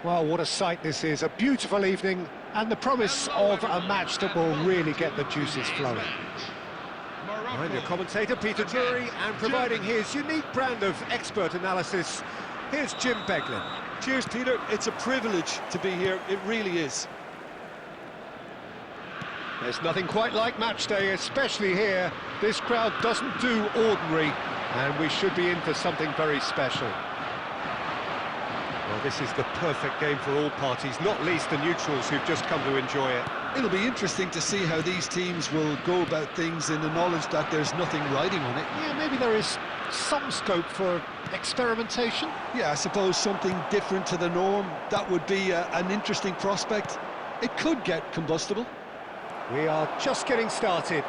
Well, what a sight this is, a beautiful evening, and the promise of a match that will really get the juices flowing. I'm your commentator, Peter Drury, and providing his unique brand of expert analysis, here's Jim Beglin. Cheers, Peter. It's a privilege to be here, it really is. There's nothing quite like match day, especially here. This crowd doesn't do ordinary, and we should be in for something very special. Well, this is the perfect game for all parties, not least the neutrals who've just come to enjoy it. It'll be interesting to see how these teams will go about things in the knowledge that there's nothing riding on it. Yeah, maybe there is some scope for experimentation. Yeah, I suppose something different to the norm. That would be an interesting prospect. It could get combustible. We are just getting started.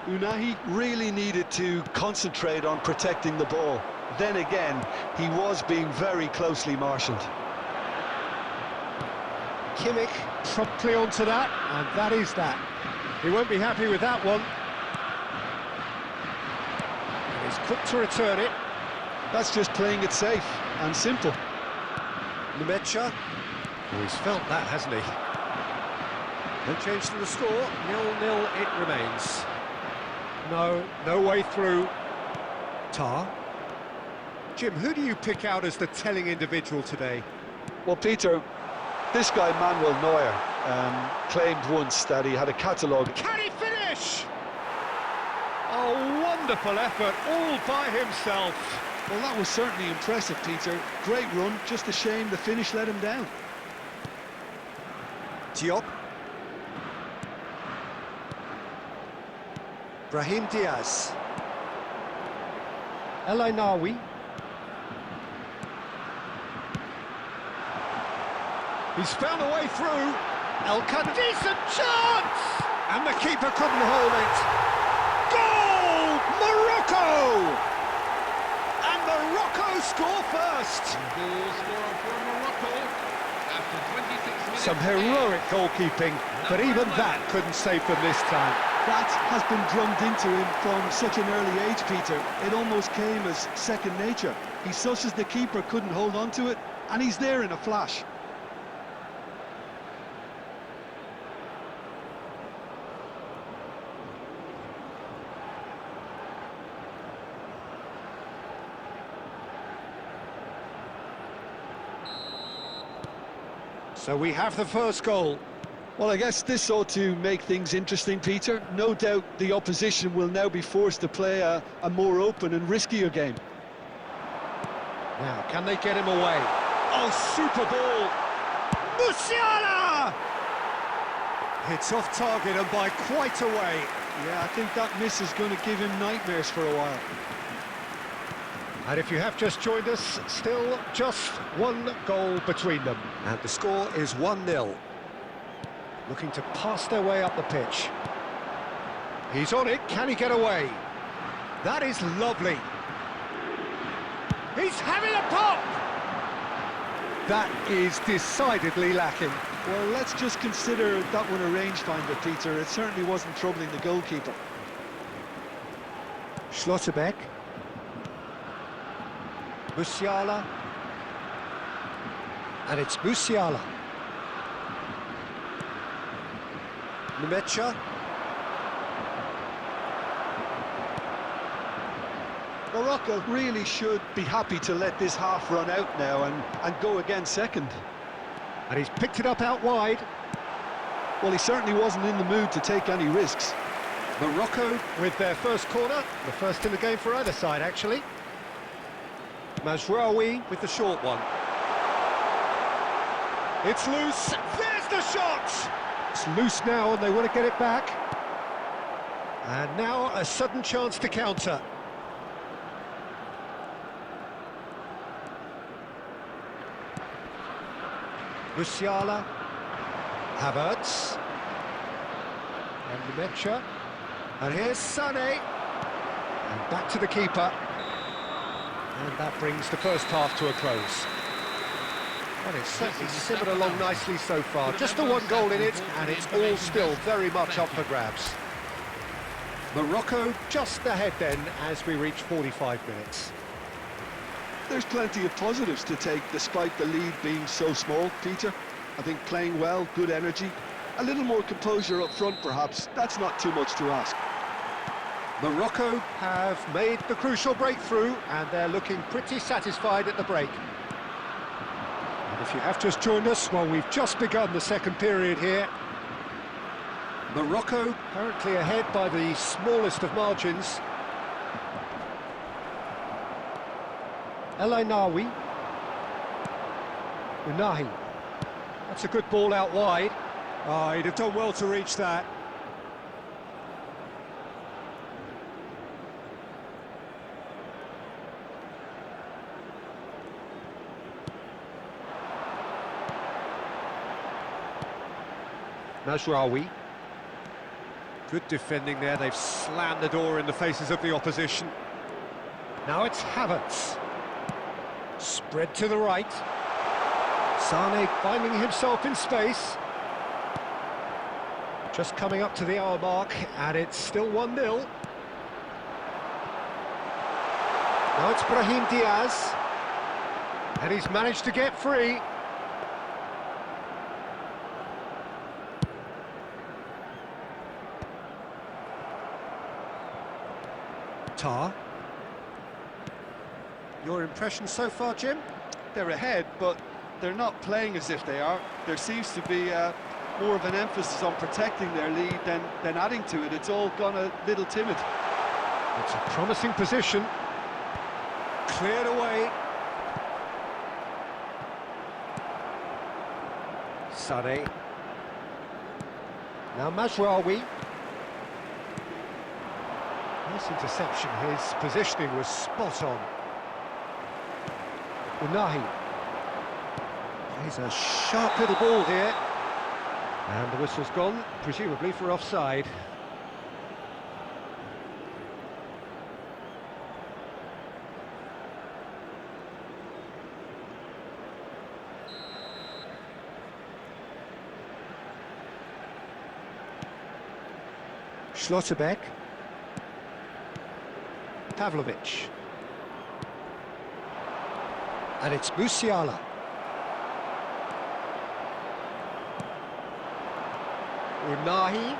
Unahi really needed to concentrate on protecting the ball. Then again, he was being very closely marshalled. Kimmich promptly onto that, and that is that. He won't be happy with that one. And he's quick to return it. That's just playing it safe and simple. Nemecha. Oh, he's felt that, hasn't he? No change to the score, 0-0 it remains. No way through. Tar. Jim, who do you pick out as the telling individual today? Well, Peter, this guy Manuel Neuer claimed once that he had a catalogue. Can he finish? Oh, wonderful effort, all by himself. Well, that was certainly impressive, Peter. Great run, just a shame the finish let him down. Diop. Brahim Diaz. El Ainawi. He's found a way through. Decent chance! And the keeper couldn't hold it. Goal! Morocco! And Morocco score first. Goal scorer for Morocco after 26 minutes. Some heroic goalkeeping, but even that couldn't save them this time. That has been drummed into him from such an early age, Peter. It almost came as second nature. He susses the keeper couldn't hold on to it, and he's there in a flash. So we have the first goal. Well, I guess this ought to make things interesting, Peter. No doubt the opposition will now be forced to play a more open and riskier game. Now, can they get him away? Oh, super ball! Musiala! It's off target and by quite a way. Yeah, I think that miss is going to give him nightmares for a while. And if you have just joined us, still just one goal between them. And the score is 1-0. Looking to pass their way up the pitch. He's on it, can he get away? That is lovely. He's having a pop! That is decidedly lacking. Well, let's just consider that one a rangefinder, Peter. It certainly wasn't troubling the goalkeeper. Schlotterbeck. Musiala. And it's Musiala. Nemecha. Morocco really should be happy to let this half run out now and go again second. And he's picked it up out wide. Well, he certainly wasn't in the mood to take any risks. Morocco with their first corner, the first in the game for either side, actually. Mazraoui with the short one. It's loose. There's the shot! It's loose now and they want to get it back. And now a sudden chance to counter. Musiala. Havertz. And Nemecha. And here's Sané. And back to the keeper. And that brings the first half to a close. Well, it's certainly simmered along nicely so far. Just the one goal in it, and it's all still very much up for grabs. Morocco just ahead then as we reach 45 minutes. There's plenty of positives to take despite the lead being so small, Peter. I think playing well, good energy, a little more composure up front perhaps, that's not too much to ask. Morocco have made the crucial breakthrough and they're looking pretty satisfied at the break. And if you have just joined us, well, we've just begun the second period here. Morocco currently ahead by the smallest of margins. El Ainawi. Unahi. That's a good ball out wide. Oh, he'd have done well to reach that. Majraoui. Good defending there, they've slammed the door in the faces of the opposition. Now it's Havertz. Spread to the right. Sane finding himself in space. Just coming up to the hour mark, and it's still 1-0. Now it's Brahim Diaz. And he's managed to get free. Tar. Your impression so far, Jim? They're ahead, but they're not playing as if they are. There seems to be more of an emphasis on protecting their lead than adding to it. It's all gone a little timid. It's a promising position. Cleared away. Sane. Now Majraoui. Nice interception, his positioning was spot on. Unahi. Plays a sharp little ball here. And the whistle's gone, presumably for offside. Schlotterbeck. Pavlovic. And it's Musiala. Unahi.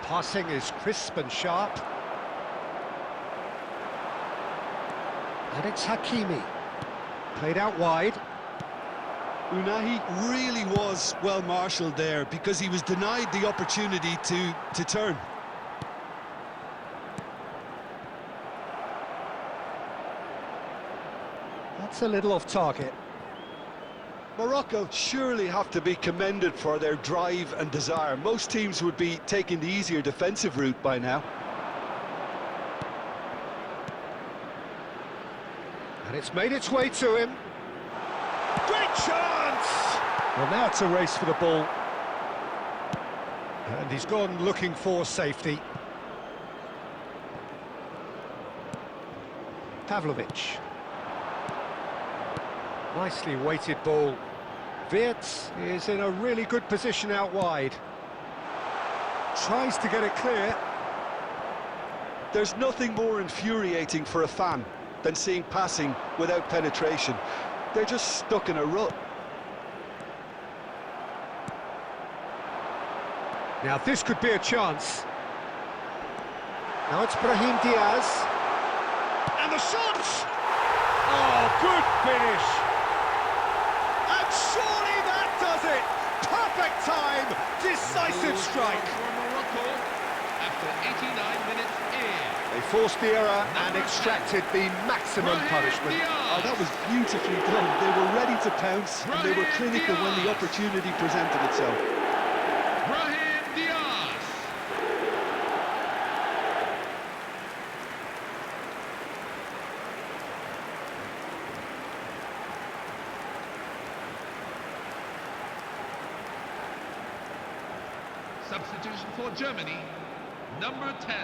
Passing is crisp and sharp. And it's Hakimi. Played out wide. Unahi really was well marshalled there because he was denied the opportunity to turn. That's a little off target. Morocco surely have to be commended for their drive and desire. Most teams would be taking the easier defensive route by now. And it's made its way to him. Great chance! Well, now it's a race for the ball. And he's gone looking for safety. Pavlovic. Nicely weighted ball. Wirtz is in a really good position out wide. Tries to get it clear. There's nothing more infuriating for a fan than seeing passing without penetration. They're just stuck in a rut. Now this could be a chance. Now it's Brahim Diaz. And the shot! Oh, good finish! And surely that does it! Perfect time! Decisive strike! For Morocco, after 89 minutes in. They forced the error and extracted the maximum punishment. Oh, that was beautifully done. They were ready to pounce, and they were clinical when the opportunity presented itself. Brahim Diaz. Substitution for Germany, number 10,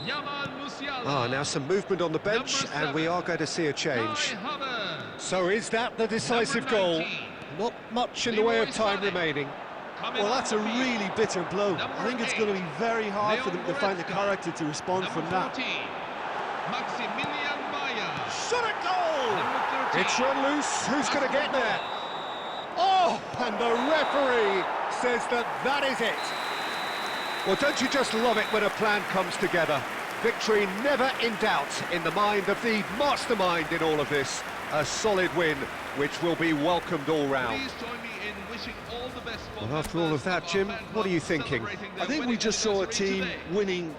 Yamal Musiala. Now some movement on the bench, Number and we 7, are going to see a change. Kai Havertz. So is that the decisive goal? Not much in the way of time remaining. Well, that's a really bitter blow. I think it's going to be very hard for them to find the character to respond from that. Shot at goal! It's run loose. Who's going to get there? Oh, and the referee says that that is it. Well, don't you just love it when a plan comes together? Victory never in doubt in the mind of the mastermind in all of this. A solid win, which will be welcomed all round. Well, after all of that, Jim, what are you thinking? I think we just saw a team winning